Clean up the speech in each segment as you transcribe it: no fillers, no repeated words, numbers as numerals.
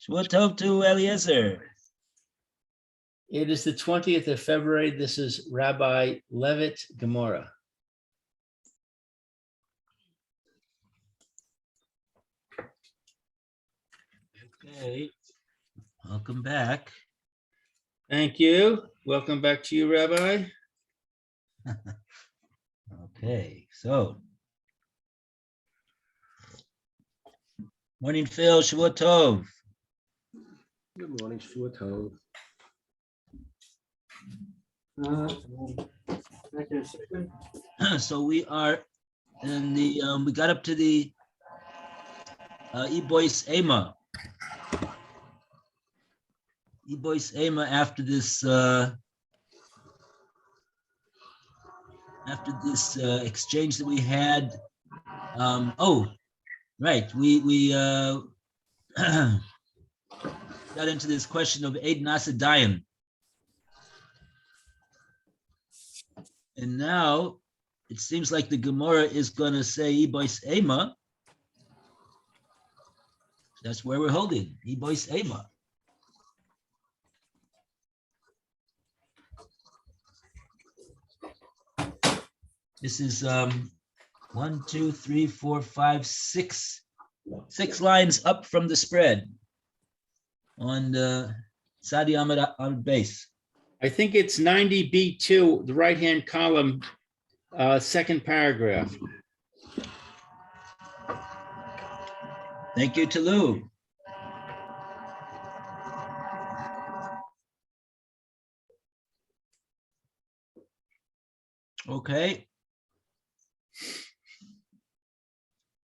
Shvua Tov to Eliezer. It is the 20th of February. This is Rabbi Levitt, Gemora. Okay, welcome back. Thank you. Welcome back to you, Rabbi. Okay, so. Morning, Phil. Shvua Tov. Good morning, Shvua Tov. So we are in the, we got up to the Ebois Ema. Ebois Ema after this exchange that we had. Right, we got into this question of Eid Nasa Dayan. And now it seems like the Gemora is going to say Ebois Ema. That's where we're holding, Ebois Ema. This is 1, 2, 3, 4, 5, 6 lines up from the spread on the Sadi Ahmed on base. I think it's 90B2, the right-hand column, second paragraph. Thank you, Tulu. Okay.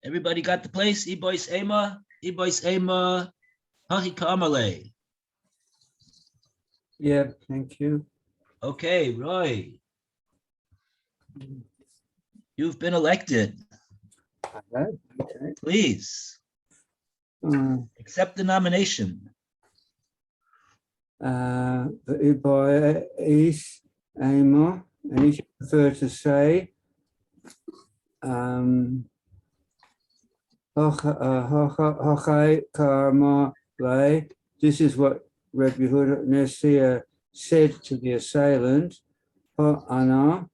Everybody got the place? Ebois Ema, Hachika Amale. Yeah, thank you. Okay, Roy. You've been elected. Okay. Please accept the nomination. The Uboy is Ema, and you should prefer to say Hochai Karma Lay. This is what Rabbi Yehuda Nessia said to the assailant. Ho'ana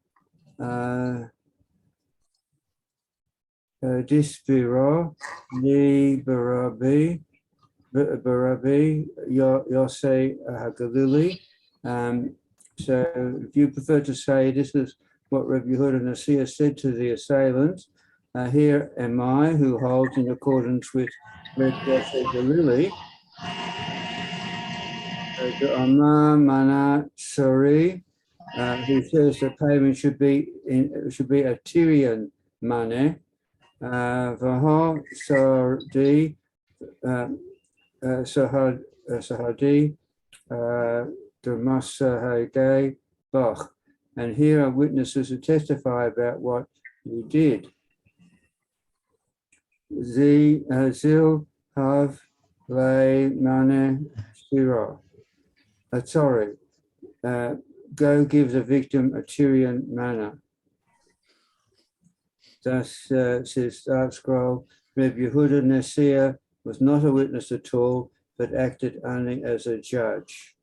Dispiro Li Barabi Yosei Hagalili. So if you prefer to say this is what Rabbi Yehuda Nessia said to the assailant, here am I, who holds in accordance with Rabbi Yosei Galili. Amar Mana Sori, who says the payment should be a Tyrian money. Vaha Sardi Sahadi Damasahage Bach. And here are witnesses who testify about what he did. Zil Hav Le Mane Shira. Sorry, go give the victim a Tyrian manner. Thus, says Dark Scroll, Rabbi Yehuda Nessia was not a witness at all, but acted only as a judge.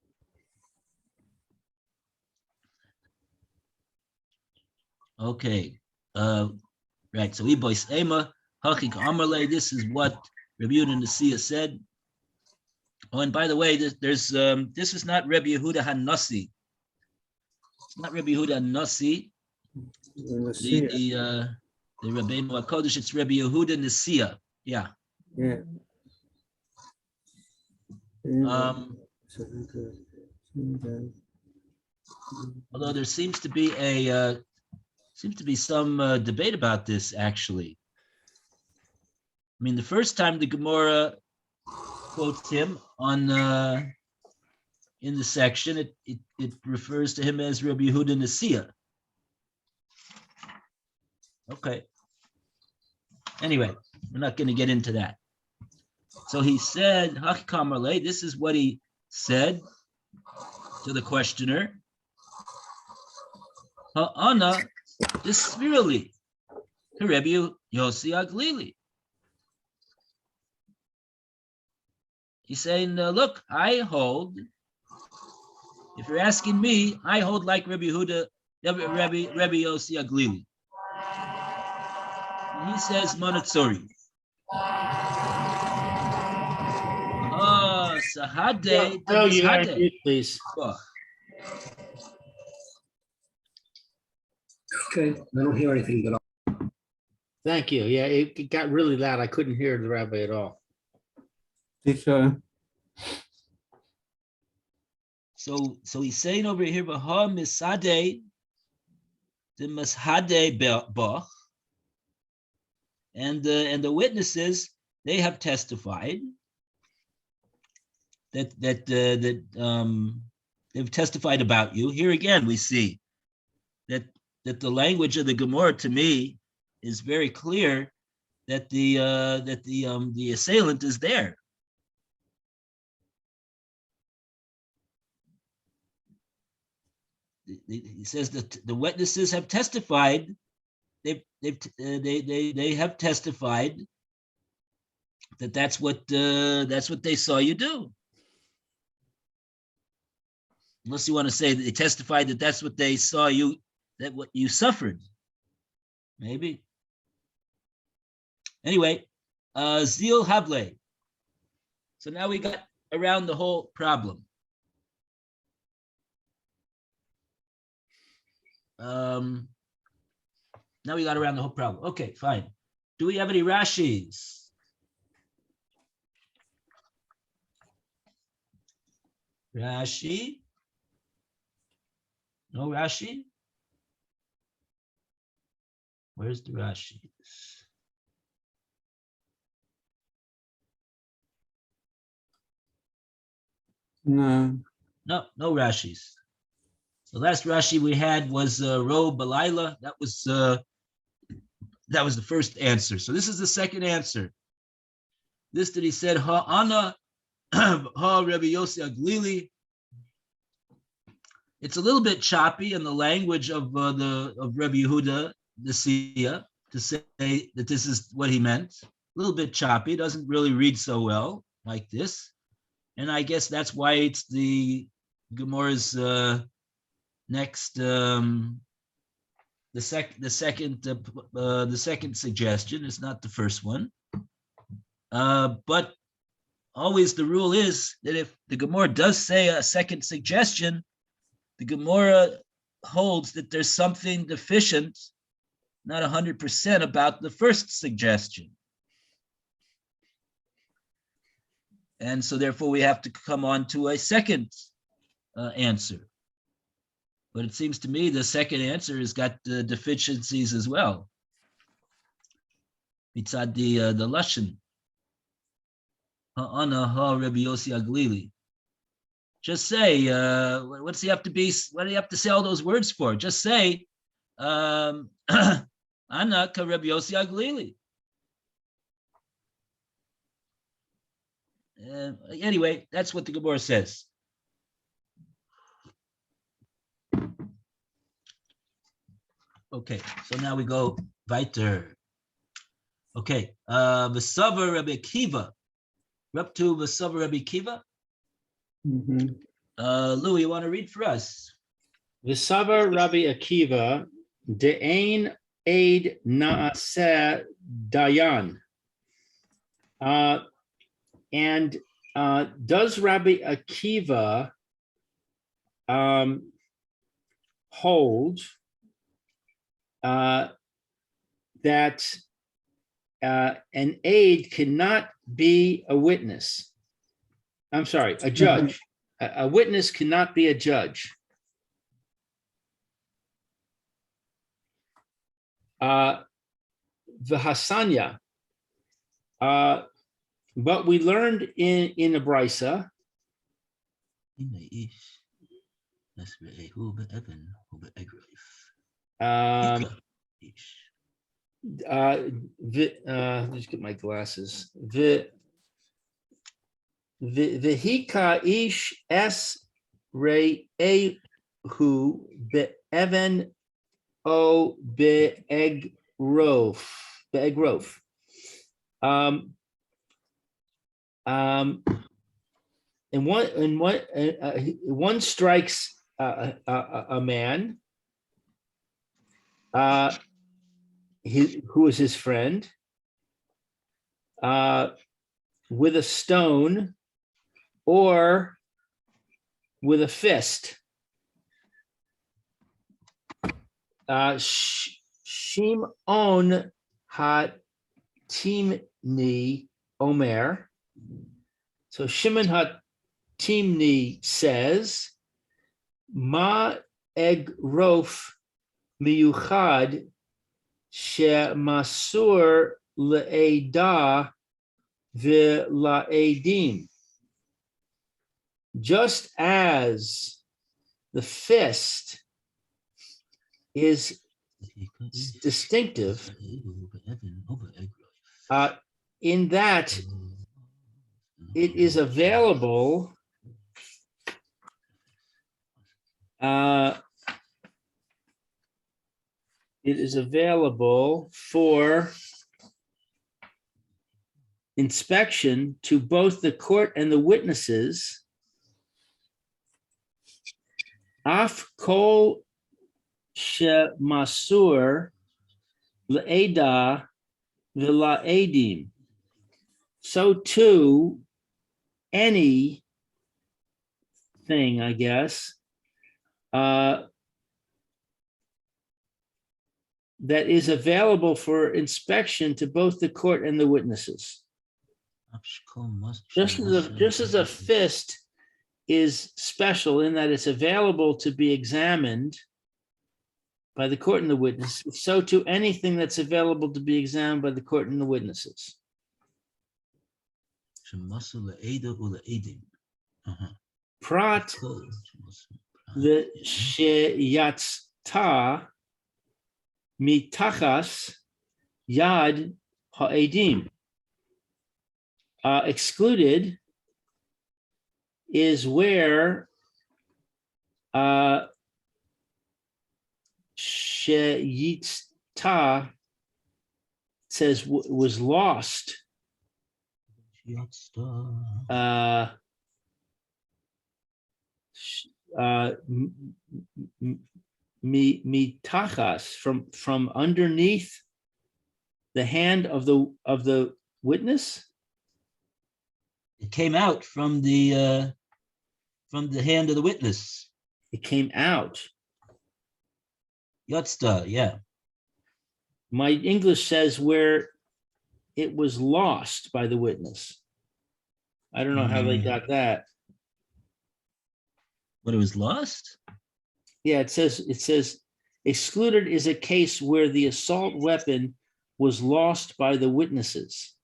Okay, right, so Ebois Ema, Hachik Amarle, this is what Rabbi Yehuda Nessia said. Oh, and by the way, this is not Rabbi Yehuda HaNassi. It's not Rabbi Yehuda HaNassi. The Rabbeinu HaKodesh, it's Rabbi Yehuda Nessia. Yeah. Yeah. Although there seems to be some debate about this, actually. I mean, the first time the Gemora quotes him on in the section, it refers to him as Rabbi Yehuda Nessia. Okay. Anyway, we're not going to get into that. So he said, Hachikamarle, this is what he said to the questioner. Ha'ana disvirali to Rabbi Yossi Aglili. He's saying, look, I hold. If you're asking me, I hold like Rabbi Yehuda, Rabbi Yossi Aglili. He says Monatsori. Oh, Sahade. No, you are mute, please. Okay, I don't hear anything at all. Thank you. Yeah, it got really loud. I couldn't hear the rabbi at all. So, So he's saying over here, Baha Misade, the Mashade Bach, and the witnesses, they have testified that they've testified about you. Here again, we see that the language of the Gemora to me is very clear that the assailant is there. He says that the witnesses have testified. They have testified that that's what they saw you do. Unless you want to say that they testified that that's what they saw you, that what you suffered. Maybe. Anyway, Zil Havle. So now we got around the whole problem. Now we got around the whole problem. Okay, fine. Do we have any Rashis? Rashi? No Rashi? Where's the Rashis? no. No Rashis. The last Rashi we had was Ro Balila. That was the first answer. So this is the second answer. This that he said, Ha Ana, Ha Rabbi Yossi Aglili. It's a little bit choppy in the language of Rabbi Yehuda the Sia to say that this is what he meant. A little bit choppy, doesn't really read so well like this. And I guess that's why it's the Gemora's next the second suggestion. Is not the first one, but always the rule is that if the Gemora does say a second suggestion, the Gemora holds that there's something deficient, not 100% about the first suggestion, and so therefore we have to come on to a second answer. But it seems to me the second answer has got the deficiencies as well. Mitzad the lashon. Ha'ana ha Rabbi Yossi Aglili. Just say, what do you have to say all those words for? Just say, Ana ka Rabbi Yossi Aglili. Anyway, that's what the Gemara says. Okay, so now we go weiter. Okay, V'savar Rabbi Akiva. We're up to V'savar Rabbi Akiva. Mhm. Louis, you want to read for us? V'savar Rabbi Akiva de'ein aid na'aseh dayan. And does Rabbi Akiva hold that an aide cannot be a witness? I'm sorry, a judge. A witness cannot be a judge. V'hasanya. But we learned in a brisa. Let's get my glasses. V'hika ish es re'ehu be'evan o be'egrof. and one strikes a man who is his friend with a stone or with a fist. Shimon ha-Timni Omer. So Shimon ha-Timni says, Ma egrof miyuchad shemasur le'eda v'la'edim. Just as the fist is distinctive in that it is available for inspection to both the court and the witnesses. Af kol shemasur le'eda v'la'edim. So too, any thing, I guess, that is available for inspection to both the court and the witnesses. Just as a fist is special in that it's available to be examined by the court and the witness, so too anything that's available to be examined by the court and the witnesses. Prat the sheyatzta mitachas yad ha'edim. Excluded is where sheyitzta says was lost. Mitachas, from underneath the hand of the witness. It came out from the hand of the witness. It came out. Yotzta, yeah. My English says where it was lost by the witness. I don't know how they got that. When it was lost? Yeah, it says excluded is a case where the assault weapon was lost by the witnesses.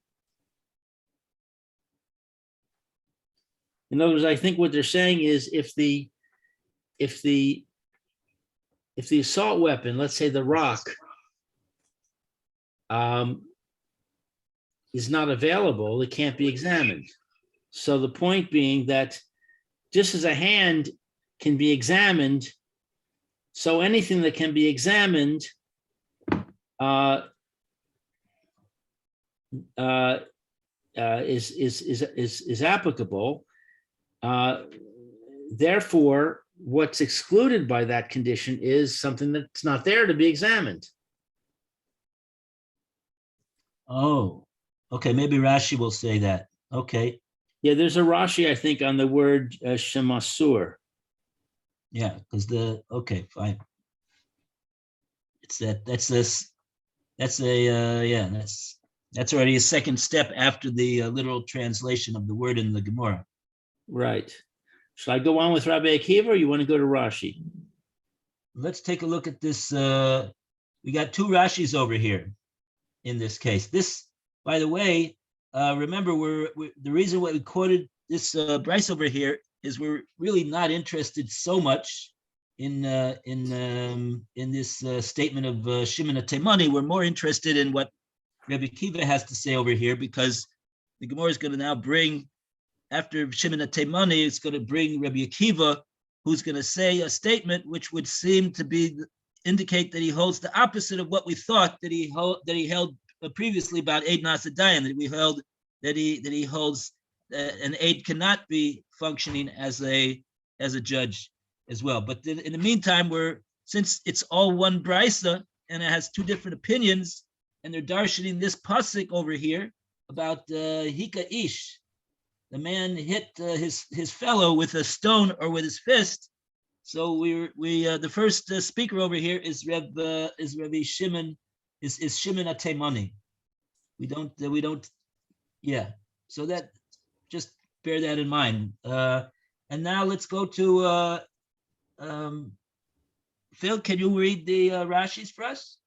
In other words, I think what they're saying is if the assault weapon, let's say the rock, is not available, it can't be examined. So the point being that just as a hand can be examined, so anything that can be examined is applicable. Therefore, what's excluded by that condition is something that's not there to be examined. Oh, okay. Maybe Rashi will say that. Okay. Yeah, there's a Rashi, I think, on the word shemasur. Yeah, because okay, fine. It's that's already a second step after the literal translation of the word in the Gemora. Right. Shall I go on with Rabbi Akiva, or you want to go to Rashi? Let's take a look at this. We got two Rashis over here in this case. This, by the way, remember, the reason why we quoted this Bryce over here is we're really not interested so much in this statement of Shimon HaTeimani. We're more interested in what Rabbi Akiva has to say over here, because the Gemara is going to now bring, after Shimon HaTeimani, it's going to bring Rabbi Akiva, who's going to say a statement which would seem to indicate that he holds the opposite of what we thought that he held previously about Eid Nas Dayan, that he holds an aide cannot be functioning as a judge as well. But in the meantime, since it's all one brisa and it has two different opinions, and they're darshaning this pasuk over here about hika ish, the man hit his fellow with a stone or with his fist. So the first speaker over here is Rabbi Shimon, is Shimon Atemani. We don't, yeah. So that, just bear that in mind. And now let's go to Phil. Can you read the Rashis for us?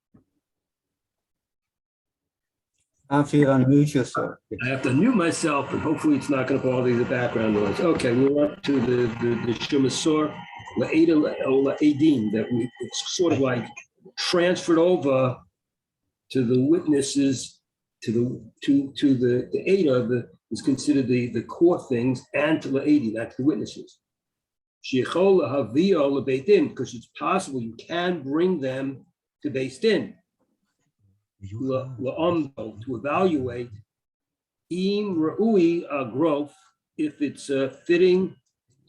After you unmute yourself. I have to mute myself, and hopefully it's not going to bother the background noise. Okay, we're up to the Shemasor La'eda La'edim, that it's sort of like transferred over to the witnesses, to the Ada, is considered the core things, and to La'edim, that's the witnesses. Sheichol Lahavio Lebeitin, because it's possible you can bring them to Beis Din. To evaluate im ra'ui growth, if it's fitting,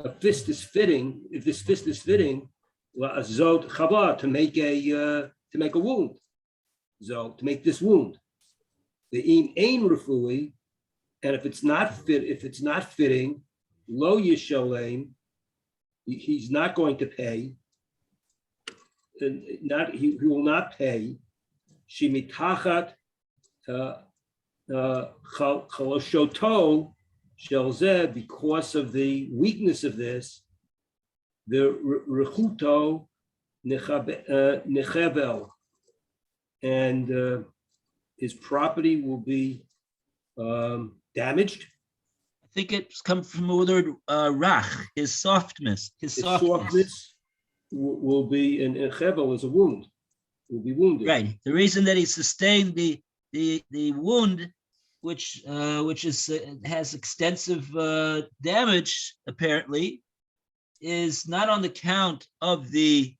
a fist is fitting, if this fist is fitting, la'azot chava, to make a wound, so to make this wound. The im ein rafui, and if it's not fitting, lo yishalem, he's not going to pay, and he will not pay. Shimitachat chaloshoto shelzeh, because of the weakness of this, the rechuto nechavel, and his property will be damaged. I think it's come from the word rach, his softness. His softness will be, and chevel is a wound. Will be wounded. Right. The reason that he sustained the wound, which has extensive damage apparently, is not on the count of the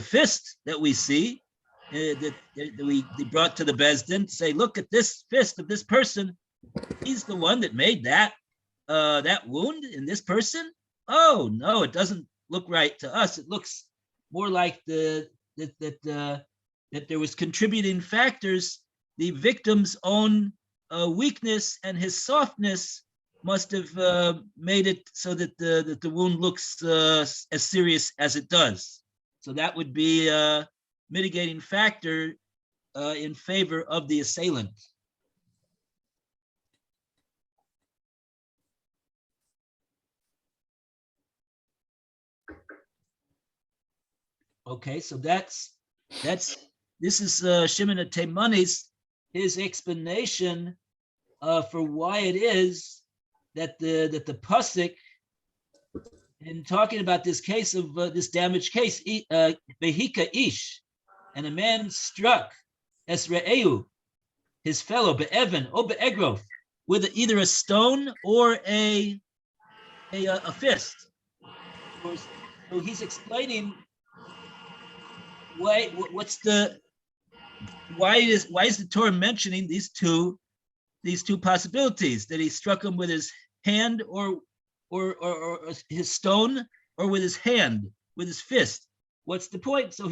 fist that we see that we brought to the Beis Din to say, look at this fist of this person. He's the one that made that wound in this person. Oh no, it doesn't look right to us. It looks more like that there was contributing factors. The victim's own weakness and his softness must have made it so that the wound looks as serious as it does. So that would be a mitigating factor in favor of the assailant. Okay, so this is Shimon Atemani's, his explanation for why it is that the pasuk, in talking about this case of this damaged case, behika ish, and a man struck esre'eu, his fellow, be'evan or be'egrof, with either a stone or a fist. So he's explaining why is the Torah mentioning these two possibilities, that he struck him with his hand or his stone, or with his hand, with his fist? What's the point? So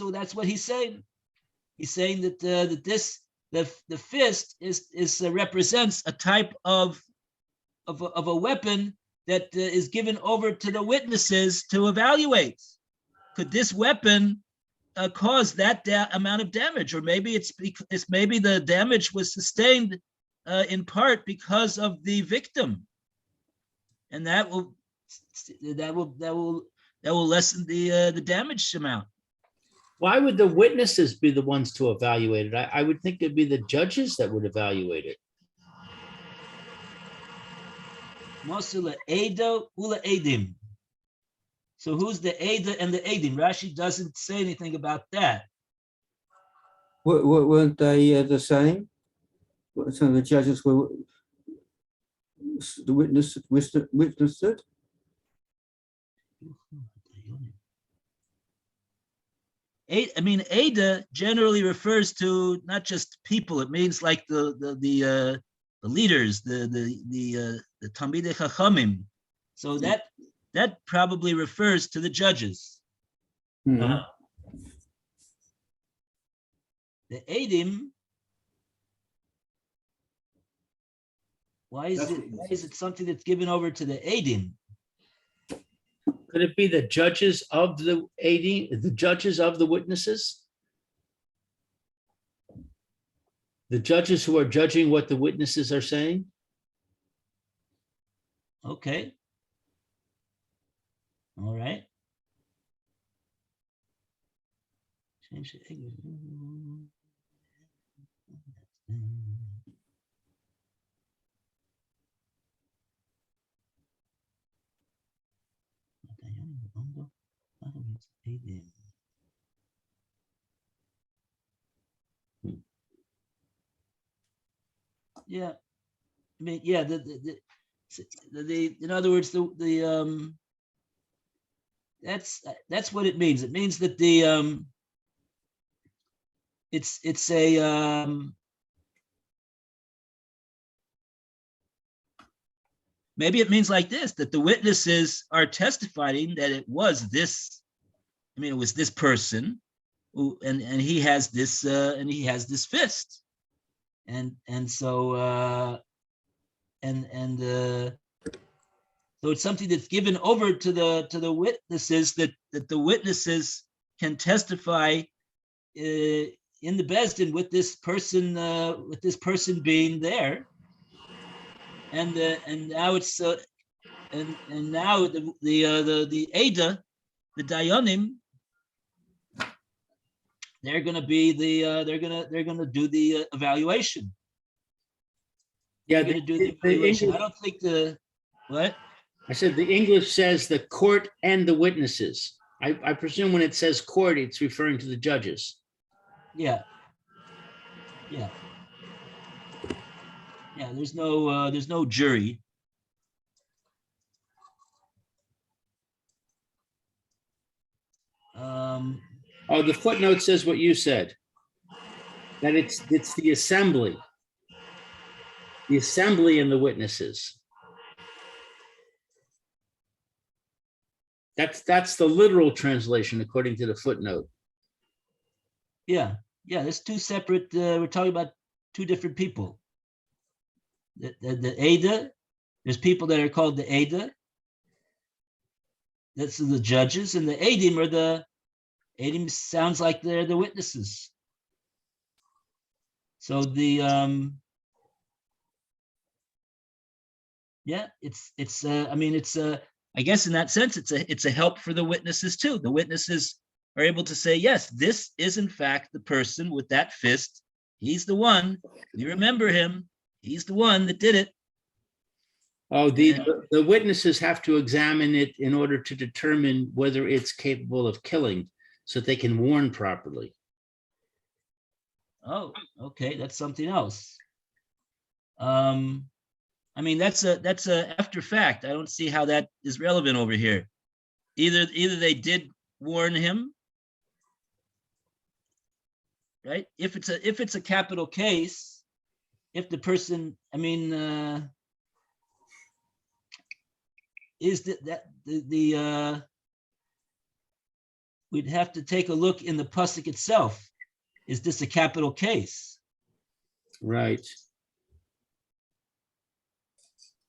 that's what he's saying. He's saying that the fist is represents a type of a weapon that is given over to the witnesses to evaluate. Could this weapon cause that amount of damage, or maybe it's maybe the damage was sustained in part because of the victim, and that will lessen the damage amount. Why would the witnesses be the ones to evaluate it? I would think it'd be the judges that would evaluate it. Mosula Edo Ula Edim. So who's the Eda and the Edim? Rashi doesn't say anything about that. Weren't they the same? Some of the judges were the witnessed it. I mean, Eda generally refers to not just people. It means like the leaders, the Talmidei Chachamim. So that probably refers to the judges. Mhm. The Eidim, why is it something that's given over to the Eidim? Could it be the judges of the the judges of the witnesses? The judges who are judging what the witnesses are saying? Okay. All right. Yeah, I mean, yeah, the in other words, that's what it means. It means that it's a maybe it means like this, that the witnesses are testifying that it was this, I mean, it was this person who, and he has this fist. And so so it's something that's given over to the witnesses, that the witnesses can testify in the Bezdin with this person being there, and now it's and now the Ada, the Dayanim, they're going to be they're going to do the evaluation. Yeah, They're going to do the evaluation. I don't think what? I said the English says the court and the witnesses. I presume when it says court, it's referring to the judges. Yeah. Yeah. Yeah, there's no jury. Oh, the footnote says what you said. That it's the assembly. The assembly and the witnesses. That's the literal translation according to the footnote. Yeah, there's two separate, we're talking about two different people. The Ada, there's people that are called the Ada. That's the judges, and the Adim sounds like they're the witnesses. So yeah, it's I mean, it's I guess in that sense, it's a help for the witnesses too. The witnesses are able to say, yes, this is in fact the person with that fist. He's the one. We remember him. He's the one that did it. Oh, the witnesses have to examine it in order to determine whether it's capable of killing, so that they can warn properly. Oh, okay, that's something else. I mean, that's a after fact. I don't see how that is relevant over here. Either they did warn him, right? If it's a capital case, if the person, I mean, is that we'd have to take a look in the pasuk itself. Is this a capital case? Right.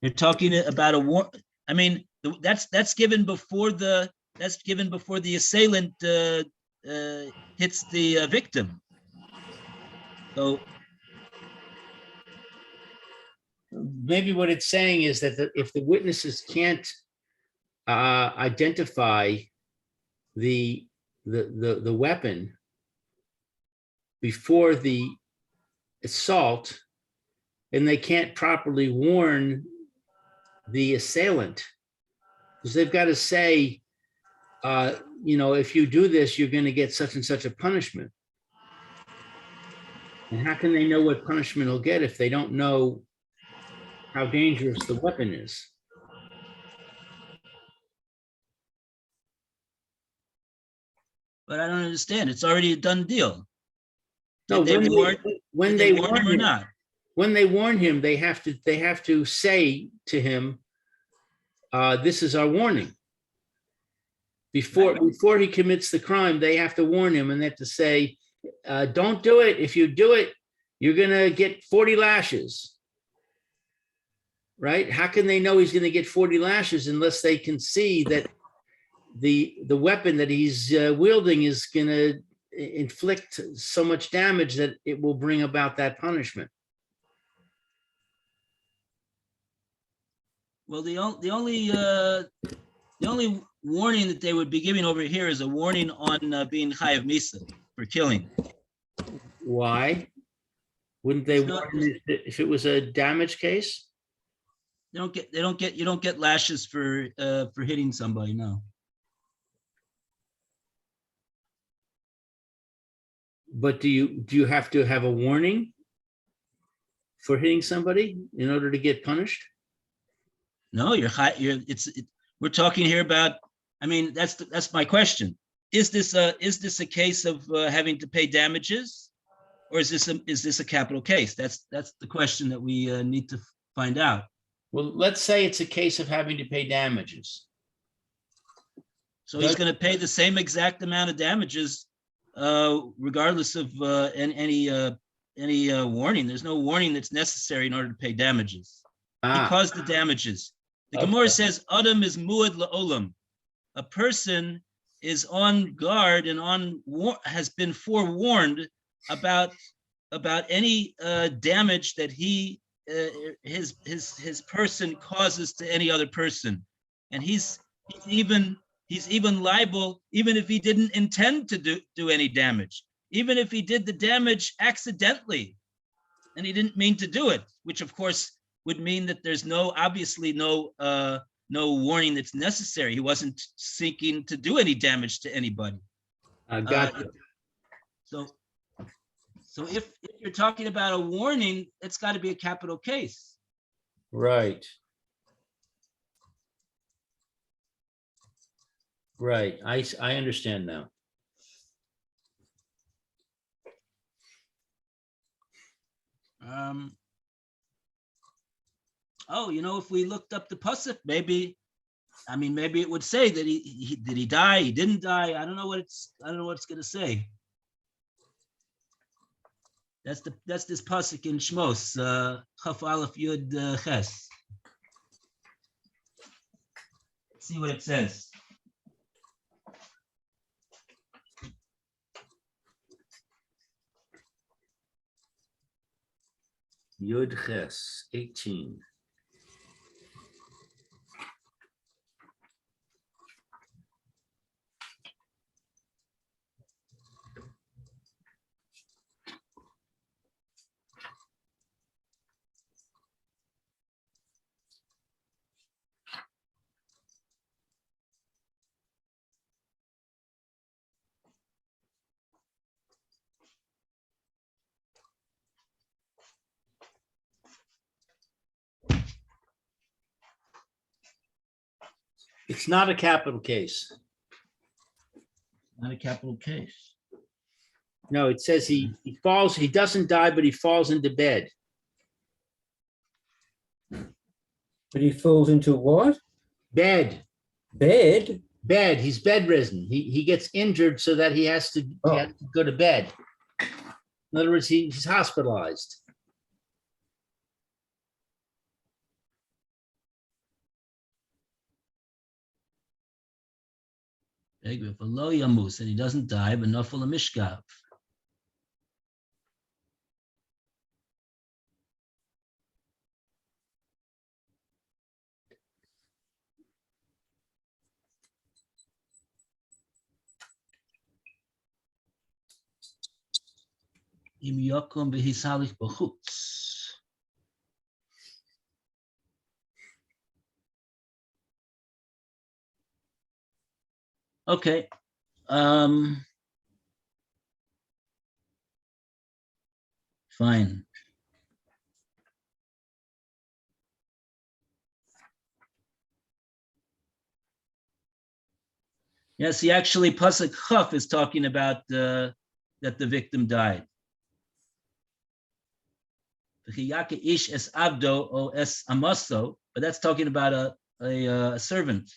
You're talking about a war. I mean, that's given before the assailant hits the victim. So maybe what it's saying is that if the witnesses can't identify the weapon before the assault, and they can't properly warn the assailant, because they've got to say, if you do this, you're going to get such and such a punishment. And how can they know what punishment they'll get if they don't know how dangerous the weapon is? but I don't understand. It's already a done deal. No, Did they warn when him or not? when they warn him, they have to say to him, this is our warning. Before he commits the crime, they have to warn him, and they have to say, don't do it. If you do it, you're going to get 40 lashes. Right? How can they know he's going to get 40 lashes unless they can see that the weapon that he's wielding is going to inflict so much damage that it will bring about that punishment? Well, the only warning that they would be giving over here is a warning on being chayav misa for killing. Why? Wouldn't they warn if it was a damage case? You don't get lashes for hitting somebody. No. But do you have to have a warning for hitting somebody in order to get punished? No, we're talking here about. I mean, that's my question. Is this a case of having to pay damages, or is this a capital case? That's the question that we need to find out. Well, let's say it's a case of having to pay damages. So he's going to pay the same exact amount of damages, regardless of any warning. There's no warning that's necessary in order to pay damages. He caused the damages. The Gemora says, "Adam is muad la'olam." A person is on guard and has been forewarned about any damage that his person causes to any other person, and he's even liable, even if he didn't intend to do any damage, even if he did the damage accidentally and he didn't mean to do it, which of course would mean that there's obviously no warning that's necessary. He wasn't seeking to do any damage to anybody. Gotcha. So if you're talking about a warning, it's got to be a capital case. Right. Right. I understand now. If we looked up the pasuk, maybe it would say that he did he die? He didn't die. I don't know what it's going to say. That's this pasuk in Shmos, Chaf Aleph Yud Ches. Let's see what it says. Yud Ches 18. It's not a capital case. Not a capital case. No, it says he falls, he doesn't die, but he falls into bed. But he falls into what? Bed. Bed? Bed. He's bedridden. He gets injured so that he has to go to bed. In other words, he's hospitalized. If a lo yamus, and he doesn't die, but nafal mishkav. Im yakum behisalich b'chutz. Okay. Fine. Yes, he actually, Pasuk Chaf is talking about that the victim died. V'chiyake ish es abdo o es amaso, but that's talking about a servant,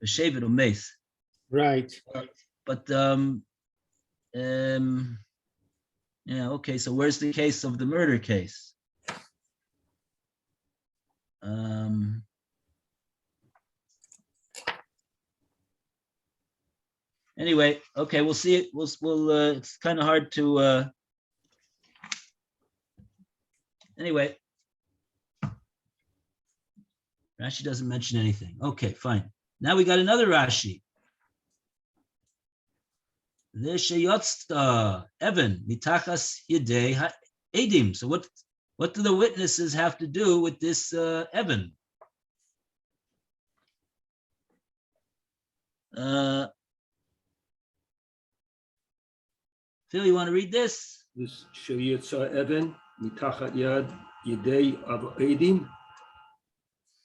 a shevet or mace. Right. But yeah, okay. So where's the case of the murder case? Anyway, okay, we'll see it. We'll it's kind of hard to anyway. Rashi doesn't mention anything. Okay, fine. Now we got another Rashi. V'sheyotza Evan mitachas yedei ha'edim. So what do the witnesses have to do with this Evan? Phil, you want to read this? This Sheyotza Evan mitachat yad yedei av edim.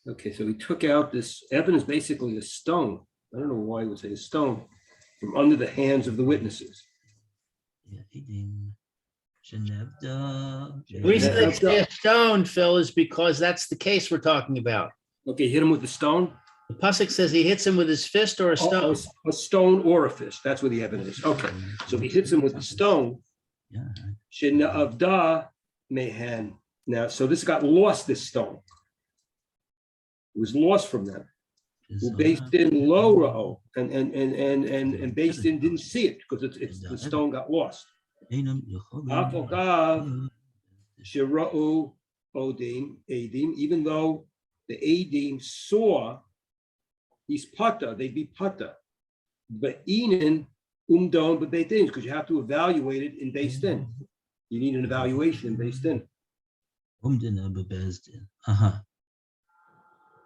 Okay, so he took out this. Evan is basically a stone. I don't know why he would say a stone from under the hands of the witnesses. The reason they say a stone, Phil, is because that's the case we're talking about. Okay, hit him with the stone. The pasuk says he hits him with his fist or a stone. A stone or a fist. That's where the evidence is. Okay, so he hits him with the stone. Shena avda mehan. Now, so this got lost. This stone. It was lost from them. Based in low row and based in didn't see it because it's the stone got lost. Afogav shira'u odim edim. Even though the edim saw he's pata, they'd be pata. But inin umdon, but beit din, because you have to evaluate it in based in. You need an evaluation in based in.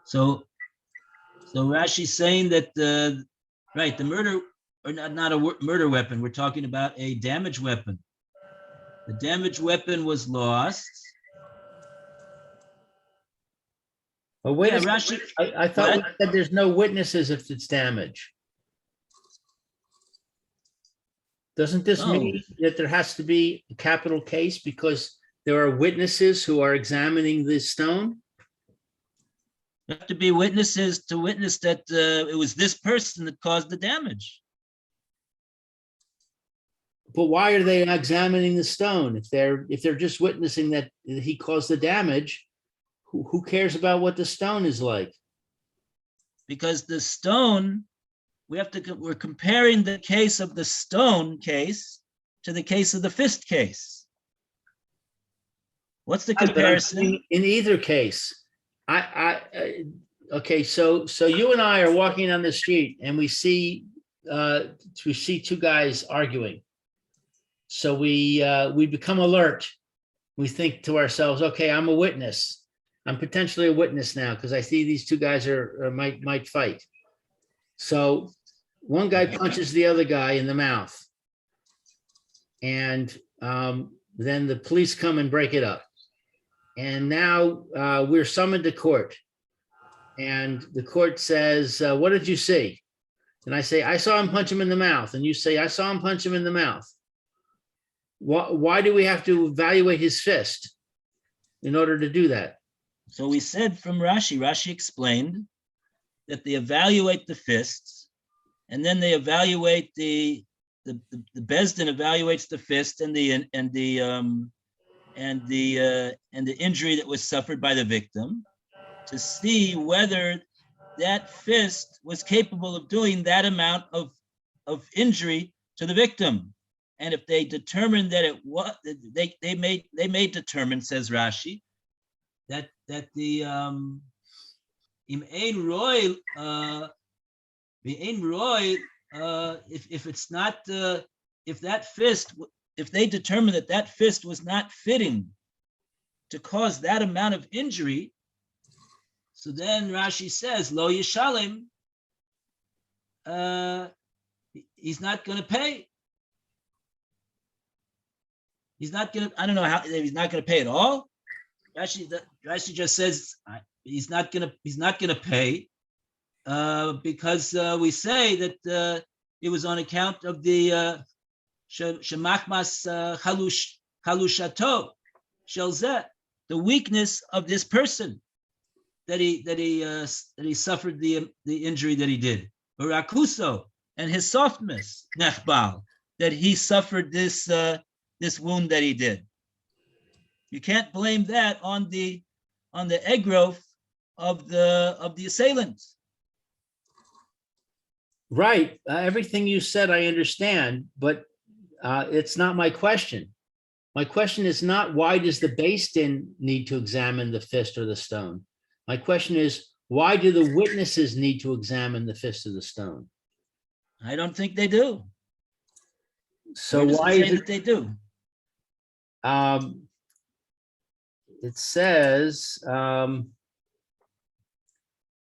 So Rashi's saying that right, the murder, or not a murder weapon, we're talking about a damage weapon. The damage weapon was lost. But wait, Yeah, Rashi, I thought we said there's no witnesses if it's damage. Doesn't this mean that there has to be a capital case because there are witnesses who are examining this stone? there have to be witnesses to witness that it was this person that caused the damage. But why are they examining the stone? If they're just witnessing that he caused the damage, who cares about what the stone is like? Because the stone, we're comparing the case of the stone case to the case of the fist case. What's the comparison? In either case, okay, so you and I are walking on the street and we see two guys arguing. So we become alert. We think to ourselves, okay, I'm a witness. I'm potentially a witness now because I see these two guys might fight. So one guy punches the other guy in the mouth, and then the police come and break it up. And now we're summoned to court, and the court says, "What did you see?" And I say, "I saw him punch him in the mouth." And you say, "I saw him punch him in the mouth." Why do we have to evaluate his fist in order to do that? So we said from Rashi explained that they evaluate the fists, and then they evaluate the Bezdin evaluates the fist and the injury that was suffered by the victim to see whether that fist was capable of doing that amount of injury to the victim. And if they determine that it was, they may determine, says Rashi, that the im ein roy if it's not if that fist, if they determine that fist was not fitting to cause that amount of injury, so then Rashi says lo yishalem, he's not going to pay. He's not going to, I don't know how, he's not going to pay at all. Rashi just says he's not going to pay because we say that it was on account of the shemachmas chalushato, Shelzet, the weakness of this person that he suffered the injury that he did. Urakuso, and his softness, nechbal, that he suffered this wound that he did. You can't blame that on the egg growth of the assailant. Right. Everything you said, I understand, but it's not my question. My question is not why does the Beis Din need to examine the fist or the stone? My question is, why do the witnesses need to examine the fist or the stone? I don't think they do. So Where does why it say is it? that they do? It says,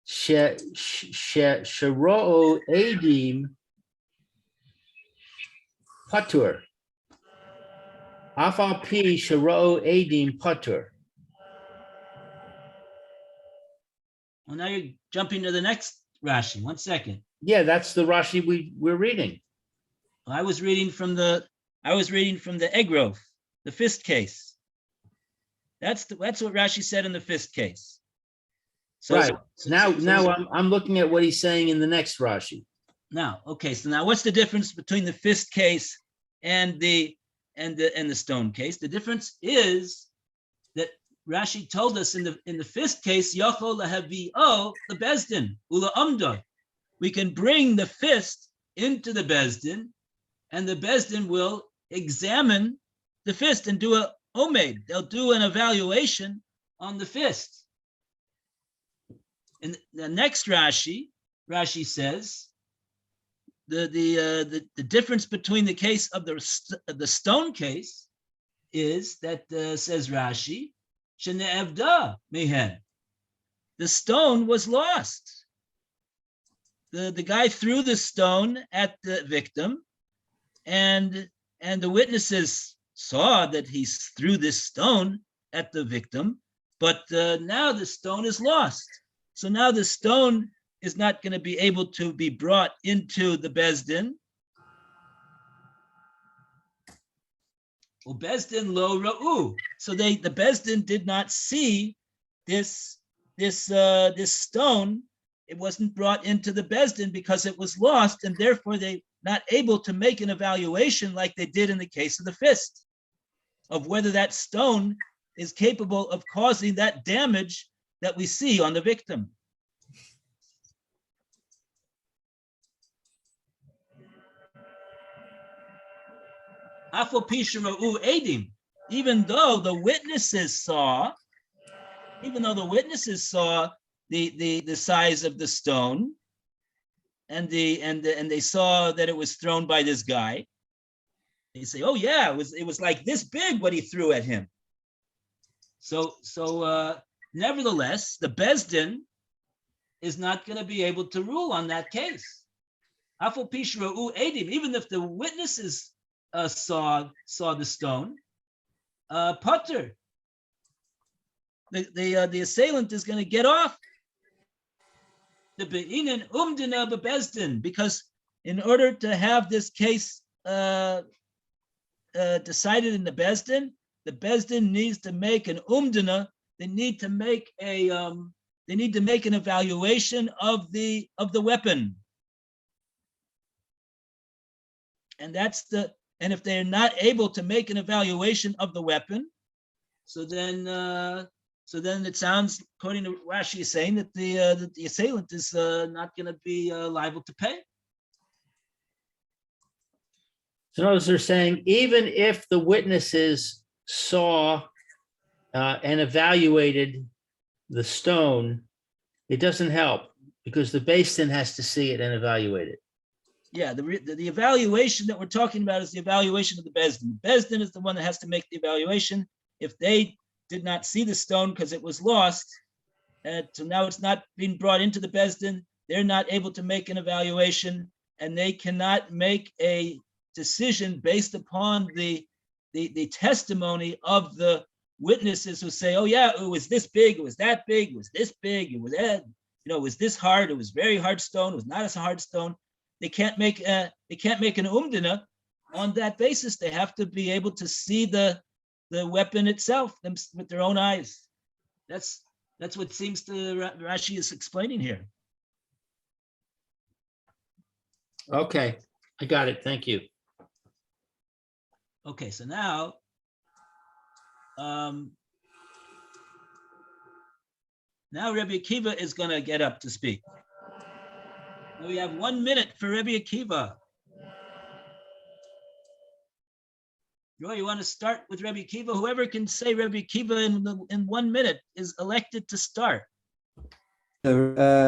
Shero'o Edim Patur. Afal Pi Shero'o Edim Patur. Well, now you're jumping to the next Rashi. 1 second. Yeah, that's the Rashi we're reading. I was reading from the egg growth, the fist case. That's what Rashi said in the fist case. So Right. Now I'm looking at what he's saying in the next Rashi. Now, okay. So now, what's the difference between the fist case and the stone case? The difference is that Rashi told us in the fist case, Yachol lahavio the Beis Din ula amda. We can bring the fist into the Beis Din, and the Beis Din will examine the fist and do a omed. They'll do an evaluation on the fist. In the next Rashi says the difference between the case of the stone case is that says Rashi, shene'evda mehen. The stone was lost. The guy threw the stone at the victim, and the witnesses saw that he threw this stone at the victim, but now the stone is lost. So now the stone is not going to be able to be brought into the Beis Din. Well, Beis Din lo ra'u. So the Beis Din did not see this stone. It wasn't brought into the Beis Din because it was lost, and therefore they not able to make an evaluation like they did in the case of the fist, of whether that stone is capable of causing that damage that we see on the victim. Even though the witnesses saw the size of the stone, and they saw that it was thrown by this guy, they say, oh yeah, it was like this big what he threw at him. So nevertheless, the Beis Din is not going to be able to rule on that case. Even if the witnesses saw the stone, Potter, the assailant is going to get off the be'inin umdina be'Beis Din, because in order to have this case decided in the Beis Din needs to make an umdina. They need to make an evaluation of the weapon, and if they're not able to make an evaluation of the weapon, so then it sounds, according to Rashi, is saying that the assailant is not going to be liable to pay. So notice they're saying even if the witnesses saw and evaluated the stone, it doesn't help because the Beis Din has to see it and evaluate it. Yeah, the evaluation that we're talking about is the evaluation of the Beis Din. The Beis Din is the one that has to make the evaluation. If they did not see the stone because it was lost, so now it's not being brought into the Beis Din, they're not able to make an evaluation, and they cannot make a decision based upon the testimony of the witnesses who say, oh yeah, it was this big, it was that big, it was this big, it was that, it was this hard, it was very hard stone, it was not as a hard stone. They can't make an umdina on that basis. They have to be able to see the the weapon itself with their own eyes. That's what seems to Rashi is explaining here. Okay, I got it. Thank you. Okay, so now, now Rabbi Akiva is going to get up to speak. Now we have 1 minute for Rabbi Akiva. Roy, you want to start with Rabbi Akiva? Whoever can say Rabbi Akiva in 1 minute is elected to start. Anybody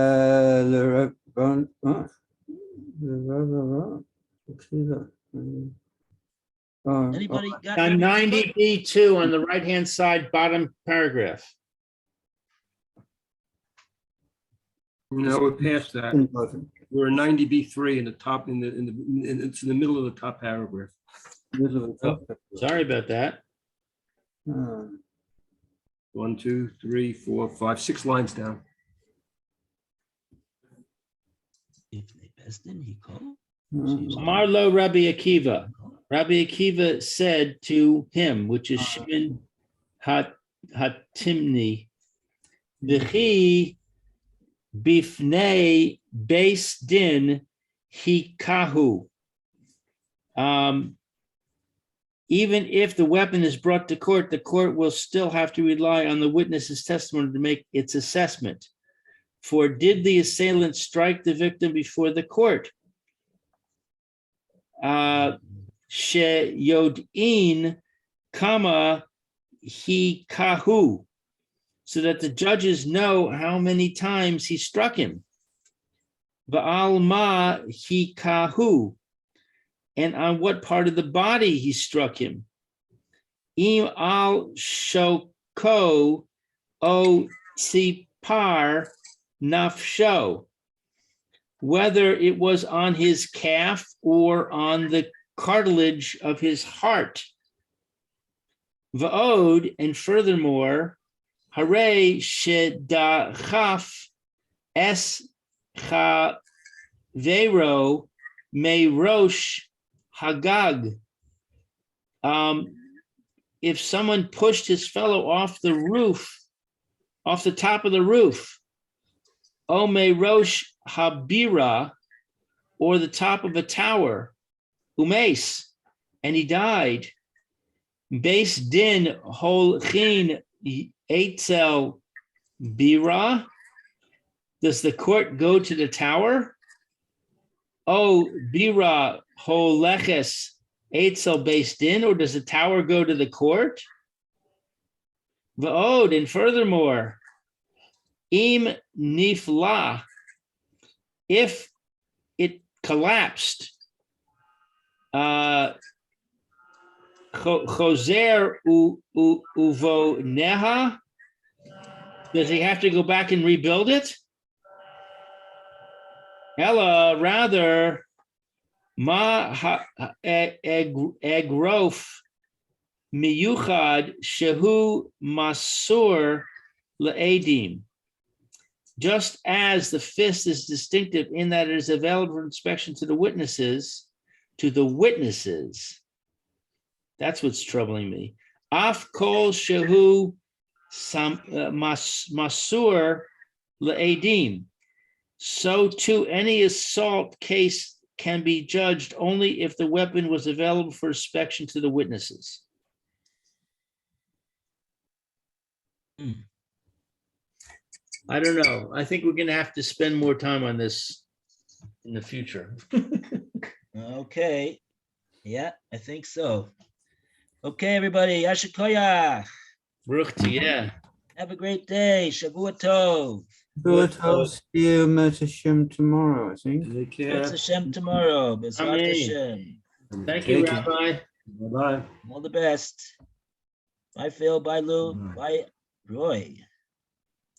got On Rabbi Akiva? 90B2 on the right-hand side, bottom paragraph. No, we're past that. We're 90B3 in the top, it's in the middle of the top paragraph. Sorry about that. 1, 2, 3, 4, 5, 6 lines down. Marlo Rabbi Akiva. Rabbi Akiva said to him, which is Shimon Hatimni, V'chi bifnei beis din hikahu. Even if the weapon is brought to court, the court will still have to rely on the witness's testimony to make its assessment. For did the assailant strike the victim before the court? Sheyodin kama hikahu, so that the judges know how many times he struck him. Va'al ma hikahu, and on what part of the body he struck him. Im al shoko o sipar nafsho, whether it was on his calf or on the cartilage of his heart. Va'od, and furthermore, hare shedachaf es chavero meirosh hagag. If someone pushed his fellow off the roof, off the top of the roof, o meirosh habira, or the top of a tower, umes, and he died, beis din holchin eitzel bira, does the court go to the tower? O bira holeches eitzel beis din, or does the tower go to the court? Va'od, and furthermore, im nifla, if it collapsed, choser uvo neha, does he have to go back and rebuild it? Ella, rather, ma egrof miyuchad shehu masur le'edim. Just as the fist is distinctive in that it is available for inspection to the witnesses, that's what's troubling me. Af kol shehu masur le'edim. So too, any assault case can be judged only if the weapon was available for inspection to the witnesses. I don't know. I think we're going to have to spend more time on this in the future. Okay. Yeah, I think so. Okay, everybody. Yasher koyach. Baruch tiyeh. Have a great day. Shavua tov. Good. I'll see you, Mitzvah Hashem, tomorrow, I think. Take care. It's Hashem tomorrow. B'ezrat Amen. Hashem. Thank you, Thank you. Rabbi. Bye-bye. All the best. Bye, Phil. Bye, Lou. Bye, Roy.